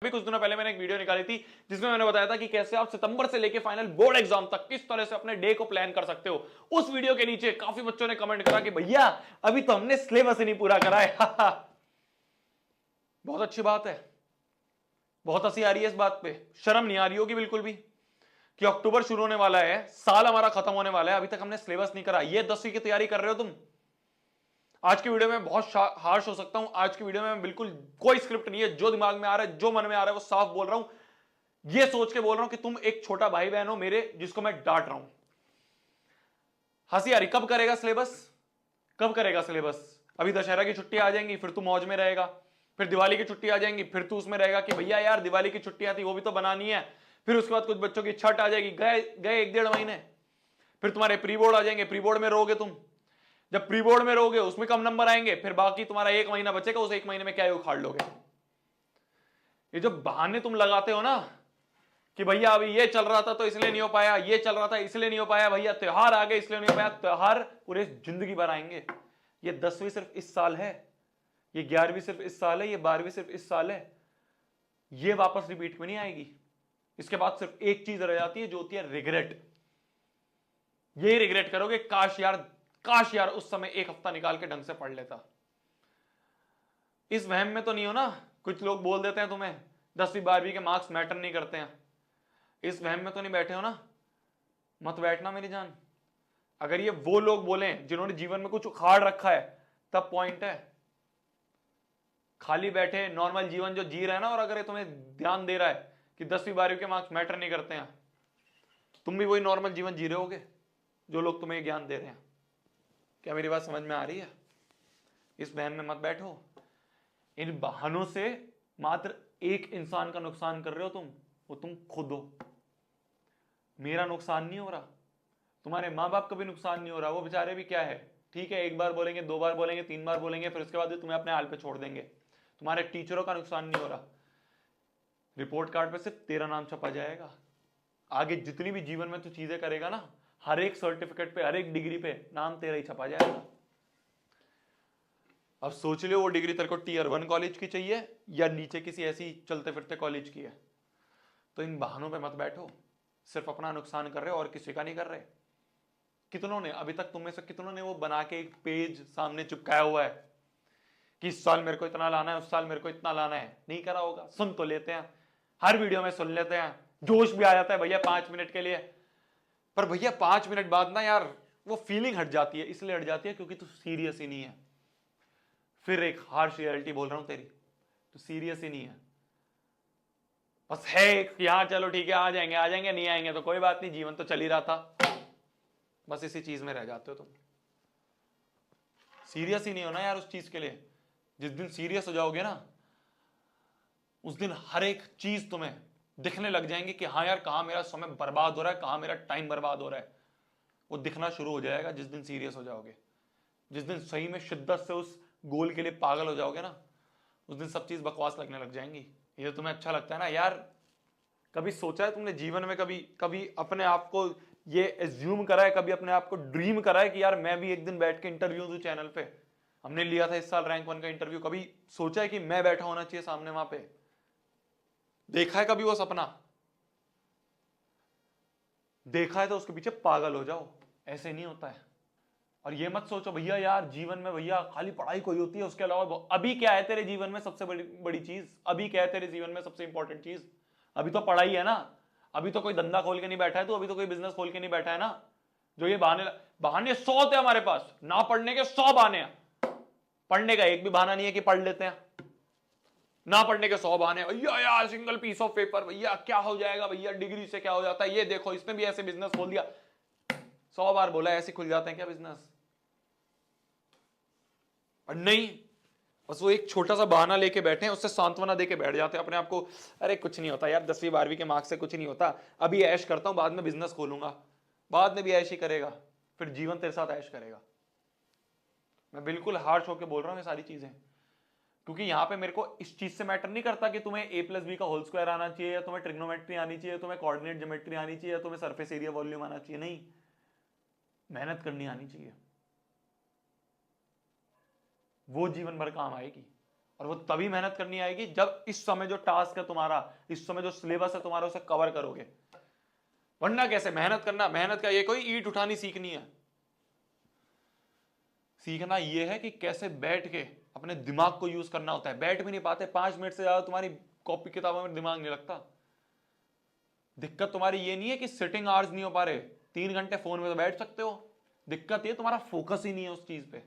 अभी कुछ दिनों पहले मैंने एक वीडियो निकाली थी जिसमें मैंने बताया था कि कैसे आप सितंबर से लेके फाइनल बोर्ड एग्जाम तक किस तरह से अपने डे को प्लान कर सकते हो। उस वीडियो के नीचे काफी बच्चों ने कमेंट करा कि भैया अभी तो हमने सिलेबस ही नहीं पूरा करा है। बहुत अच्छी बात है, बहुत हंसी आ रही है इस बात पे, शर्म नहीं आ रही होगी बिल्कुल भी कि अक्टूबर शुरू होने वाला है, साल हमारा खत्म होने वाला है, अभी तक हमने सिलेबस नहीं करा। ये 10वीं की तैयारी कर रहे हो तुम। आज की वीडियो में बहुत हार्श हो सकता हूं। आज की वीडियो में बिल्कुल कोई स्क्रिप्ट नहीं है, जो दिमाग में आ रहा है, जो मन में आ रहा है वो साफ बोल रहा हूं। ये सोच के बोल रहा हूं कि तुम एक छोटा भाई बहन हो मेरे, जिसको मैं डांट रहा हूं। हंसी आ रही, कब करेगा सिलेबस, कब करेगा सिलेबस? अभी दशहरा की छुट्टियां आ जाएंगी, फिर तू मौज में रहेगा। फिर दिवाली की छुट्टी आ जाएंगी, फिर तू उसमें रहेगा कि भैया यार दिवाली की छुट्टियां थी वो भी तो बनानी है। फिर उसके बाद कुछ बच्चों की छठ आ जाएगी, गए गए 1-1.5 महीने। फिर तुम्हारे प्री बोर्ड आ जाएंगे, प्री बोर्ड में रहोगे तुम। जब प्री बोर्ड में रहोगे उसमें कम नंबर आएंगे, फिर बाकी तुम्हारा 1 महीना बचेगा, उस 1 महीने में क्या उखाड़ लोगे? ये जो बहाने तुम लगाते हो ना कि भैया अभी ये चल रहा था तो इसलिए नहीं हो पाया, ये चल रहा था इसलिए नहीं हो पाया, भैया त्योहार आ गए इसलिए नहीं हो पाया। त्योहार पूरे जिंदगी भर आएंगे। ये 10वीं सिर्फ इस साल है, ये 11वीं सिर्फ इस साल है, ये 12वीं सिर्फ इस साल है। ये वापस रिपीट में नहीं आएगी। इसके बाद सिर्फ एक चीज रह जाती है जो होती है रिग्रेट। ये रिग्रेट करोगे, काश यार उस समय एक हफ्ता निकाल के ढंग से पढ़ लेता। इस वहम में तो नहीं हो ना? कुछ लोग बोल देते हैं तुम्हें 10वीं 12वीं के मार्क्स मैटर नहीं करते हैं। इस वहम में तो नहीं बैठे हो ना? मत बैठना मेरी जान। अगर ये वो लोग बोले जिन्होंने जीवन में कुछ उखाड़ रखा है तब पॉइंट है। खाली बैठे नॉर्मल जीवन जो जी रहे हैं ना, और अगर ये तुम्हें ध्यान दे रहा है कि 10वीं 12वीं के मार्क्स मैटर नहीं करते हैं, तुम भी वही नॉर्मल जीवन जी रहे होगे जो लोग तुम्हें ज्ञान दे रहे हैं। क्या मेरी बात समझ में आ रही है? इस बहन में मत बैठो। इन बहानों से मात्र एक इंसान का नुकसान कर रहे हो तुम, वो तुम खुद हो। मेरा नुकसान नहीं हो रहा, तुम्हारे माँ बाप का भी नुकसान नहीं हो रहा। वो बेचारे भी क्या है, ठीक है, 1 बार बोलेंगे, 2 बार बोलेंगे, 3 बार बोलेंगे, फिर उसके बाद भी तुम्हें अपने हाल पे छोड़ देंगे। तुम्हारे टीचरों का नुकसान नहीं हो रहा। रिपोर्ट कार्ड पे सिर्फ तेरा नाम छपा जाएगा। आगे जितनी भी जीवन में तू चीजें करेगा ना, हर एक सर्टिफिकेट पे, हर एक डिग्री पे नाम तेरा ही छपा जाएगा। अब सोच लियो वो डिग्री तेरे को Tier 1 कॉलेज की चाहिए या नीचे किसी ऐसी चलते फिरते कॉलेज की है। तो इन बहानों पे मत बैठो। सिर्फ अपना नुकसान कर रहे हो और किसी का नहीं कर रहे। कितनों ने अभी तक, तुम में से कितनों ने वो बना के एक पेज सामने चिपकाया हुआ है कि इस साल मेरे को इतना लाना है, उस साल मेरे को इतना लाना है? नहीं करा होगा। सुन तो लेते हैं, हर वीडियो में सुन लेते हैं, जोश भी आ जाता है भैया 5 मिनट के लिए। पर भैया 5 मिनट बाद ना यार वो फीलिंग हट जाती है। इसलिए हट जाती है क्योंकि तू सीरियस ही नहीं है। फिर एक हार्श रियलिटी बोल रहा हूं तेरी, तू सीरियस ही नहीं है। बस है एक यहां, चलो ठीक है, आ जाएंगे आ जाएंगे, नहीं आएंगे तो कोई बात नहीं, जीवन तो चल ही रहा था। बस इसी चीज में रह जाते हो तुम। सीरियस ही नहीं हो ना यार उस चीज के लिए। जिस दिन सीरियस हो जाओगे ना, उस दिन हर एक चीज तुम्हें दिखने लग जाएंगी कि हाँ यार कहां मेरा समय बर्बाद हो रहा है, कहां मेरा टाइम बर्बाद हो रहा है। वो दिखना शुरू हो जाएगा जिस दिन सीरियस हो जाओगे। जिस दिन सही में शिद्दत से उस गोल के लिए पागल हो जाओगे ना, उस दिन सब चीज बकवास लगने लग जाएंगी। ये तो तुम्हें अच्छा लगता है ना यार। कभी सोचा है तुमने जीवन में, कभी कभी अपने आप को ये एज्यूम करा है, कभी अपने आप को ड्रीम करा है कि यार मैं भी एक दिन बैठ के इंटरव्यू दूं चैनल पे? हमने लिया था इस साल रैंक 1 का इंटरव्यू। कभी सोचा है कि मैं बैठा होना चाहिए सामने वहां पे? देखा है कभी वो सपना? देखा है तो उसके पीछे पागल हो जाओ। ऐसे नहीं होता है। और ये मत सोचो भैया यार जीवन में भैया खाली पढ़ाई कोई होती है, उसके अलावा अभी क्या है तेरे जीवन में सबसे बड़ी बड़ी चीज? अभी क्या है तेरे जीवन में सबसे इंपॉर्टेंट चीज? अभी तो पढ़ाई है ना। अभी तो कोई धंधा खोल के नहीं बैठा है तू, अभी तो कोई बिजनेस खोल के नहीं बैठा है ना। जो ये बहाने बहाने 100 थे हमारे पास, ना पढ़ने के 100 बहाने हैं। पढ़ने का एक भी बहाना नहीं है कि पढ़ लेते हैं। ना पढ़ने के 100 बहाने। भैया यार सिंगल पीस ऑफ पेपर, भैया क्या हो जाएगा, भैया डिग्री से क्या हो जाता है, ये देखो इसने भी ऐसे बिजनेस खोल दिया। 100 बार बोला ऐसे खुल जाते हैं क्या बिजनेस? और नहीं, बस वो एक छोटा सा बहाना लेके बैठे हैं, उससे सांत्वना देके बैठ जाते हैं अपने आप को। अरे कुछ नहीं होता यार, 10वीं 12वीं के मार्क्स से कुछ नहीं होता, अभी ऐश करता हूं, बाद में बिजनेस खोलूंगा। बाद में भी ऐश ही करेगा, फिर जीवन तेरे साथ ऐश करेगा। मैं बिल्कुल हार्श होकर बोल रहा हूं ये सारी चीजें, क्योंकि यहां पे मेरे को इस चीज से मैटर नहीं करता कि तुम्हें a+b का होल स्क्वायर आना चाहिए, या तुम्हें ट्रिग्नोमेट्री आनी चाहिए, तुम्हें कोऑर्डिनेट ज्योमेट्री आनी चाहिए, या तुम्हें सरफेस एरिया वॉल्यूम आना चाहिए। नहीं, मेहनत करनी आनी चाहिए। वो जीवन भर काम आएगी। और वो तभी मेहनत करनी आएगी जब इस समय जो टास्क है तुम्हारा, इस समय जो सिलेबस है तुम्हारा, उसे कवर करोगे। वरना कैसे मेहनत करना, मेहनत का ये कोई ईंट उठानी सीखनी है। सीखना ये है कि कैसे बैठ के अपने दिमाग को यूज करना होता है। बैठ भी नहीं पाते, 5 मिनट से ज्यादा तुम्हारी कॉपी किताबों में दिमाग नहीं लगता। दिक्कत तुम्हारी ये नहीं है कि सिटिंग आवर्स नहीं हो पा रहे, 3 घंटे फोन में तो बैठ सकते हो। दिक्कत ये तुम्हारा फोकस ही नहीं है उस चीज पे।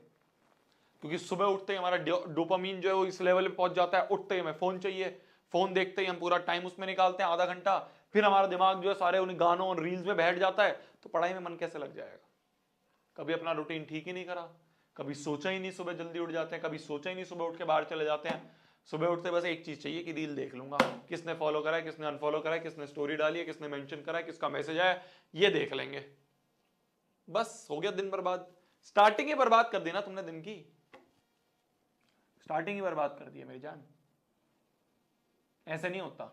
क्योंकि सुबह उठते ही हमारा डोपामीन जो है वो इस लेवल पे पहुंच जाता है, उठते ही हमें फोन चाहिए, फोन देखते ही हम पूरा टाइम उसमें निकालते हैं, आधा घंटा, फिर हमारा दिमाग जो है सारे उन गानों और रील्स में बैठ जाता है। तो पढ़ाई में मन कैसे लग जाएगा? कभी अपना रूटीन ठीक ही नहीं करा, कभी सोचा ही नहीं सुबह जल्दी उठ जाते हैं, कभी सोचा ही नहीं सुबह उठ के बाहर चले जाते हैं। सुबह उठते बस एक चीज चाहिए कि रील देख लूंगा, किसने फॉलो करा है, किसने अनफॉलो करा है, किसने स्टोरी डाली है, किसने मेंशन करा है, किसका मैसेज आया, ये देख लेंगे। बस हो गया दिन बर्बाद। स्टार्टिंग ही बर्बाद कर दी ना तुमने दिन की, स्टार्टिंग ही बर्बाद कर दी है मेरी जान। ऐसे नहीं होता।